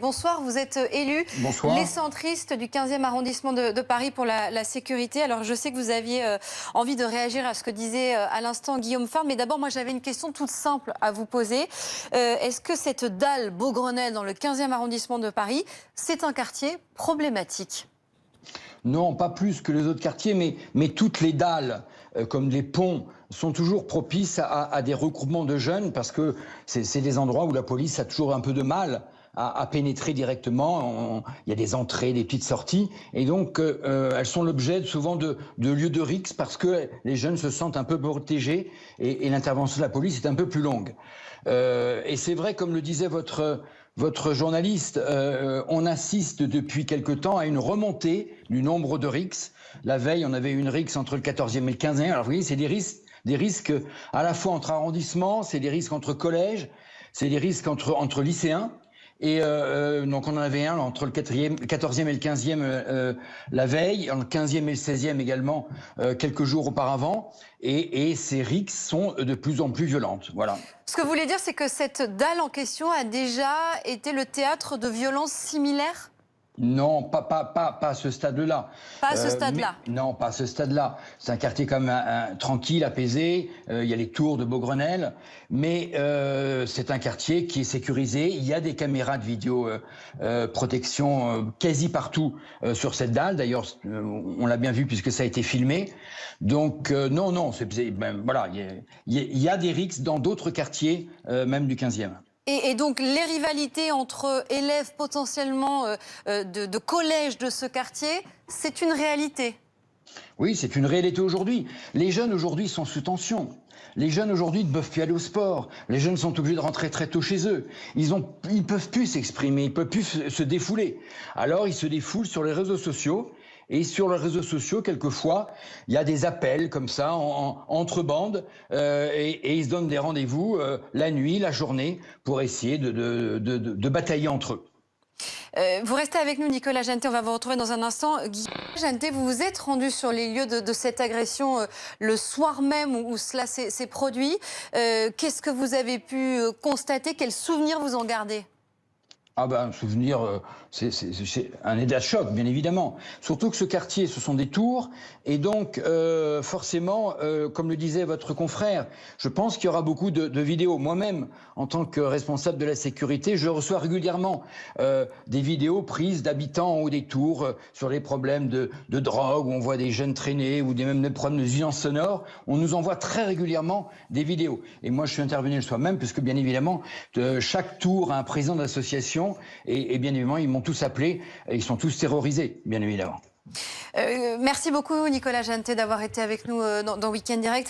Bonsoir, vous êtes élu. Bonsoir. Les centristes du 15e arrondissement de Paris pour la sécurité. Alors je sais que vous aviez envie de réagir à ce que disait à l'instant Guillaume Fabre, mais d'abord moi j'avais une question toute simple à vous poser. Est-ce que cette dalle Beaugrenelle dans le 15e arrondissement de Paris, c'est un quartier problématique ? Non, pas plus que les autres quartiers, mais toutes les dalles, comme les ponts, sont toujours propices à des regroupements de jeunes parce que c'est des endroits où la police a toujours un peu de mal à pénétrer directement. Il y a des entrées, des petites sorties, et donc elles sont l'objet souvent de lieux de rixe parce que les jeunes se sentent un peu protégés et l'intervention de la police est un peu plus longue. Et c'est vrai, comme le disait votre journaliste, on assiste depuis quelque temps à une remontée du nombre de rixes. La veille, on avait une rixe entre le 14e et le 15e. Alors vous voyez, c'est des risques à la fois entre arrondissements, c'est des risques entre collèges, c'est des risques entre lycéens. Et donc on en avait un entre le 14e et le 15e la veille, le 15e et le 16e également quelques jours auparavant. Et ces rixes sont de plus en plus violentes. Voilà. Ce que vous voulez dire, c'est que cette dalle en question a déjà été le théâtre de violences similaires ? Non, pas à ce stade-là. Pas à ce stade-là. Non, pas à ce stade-là. C'est un quartier quand même tranquille, apaisé. Il y a les tours de Beaugrenelle, mais c'est un quartier qui est sécurisé. Il y a des caméras de vidéo protection quasi partout sur cette dalle. D'ailleurs, on l'a bien vu puisque ça a été filmé. Donc non, voilà, il y a des rixes dans d'autres quartiers, même du 15e. Et donc les rivalités entre élèves potentiellement de collège de ce quartier, c'est une réalité ? Oui, c'est une réalité aujourd'hui. Les jeunes aujourd'hui sont sous tension. Les jeunes aujourd'hui ne peuvent plus aller au sport. Les jeunes sont obligés de rentrer très tôt chez eux. Ils peuvent plus s'exprimer, ils peuvent plus se défouler. Alors ils se défoulent sur les réseaux sociaux. Et sur les réseaux sociaux, quelquefois, il y a des appels comme ça, entre bandes, et ils se donnent des rendez-vous la nuit, la journée, pour essayer de batailler entre eux. Vous restez avec nous, Nicolas Jeantet, on va vous retrouver dans un instant. Guillaume Jeantet, vous vous êtes rendu sur les lieux de cette agression le soir même où cela s'est produit. Qu'est-ce que vous avez pu constater? Quels souvenirs vous en gardez? Ah ben, un souvenir, c'est un état de choc, bien évidemment. Surtout que ce quartier, ce sont des tours, et donc forcément, comme le disait votre confrère, je pense qu'il y aura beaucoup de vidéos. Moi-même, en tant que responsable de la sécurité, je reçois régulièrement des vidéos prises d'habitants en haut des tours sur les problèmes de drogue, où on voit des jeunes traîner, ou même des problèmes de nuisances sonores. On nous envoie très régulièrement des vidéos. Et moi, je suis intervenu le soir même, puisque bien évidemment, chaque tour a un président d'association. Et bien évidemment, ils m'ont tous appelé, et ils sont tous terrorisés, bien évidemment. Merci beaucoup, Nicolas Jeantet, d'avoir été avec nous dans Week-end Direct.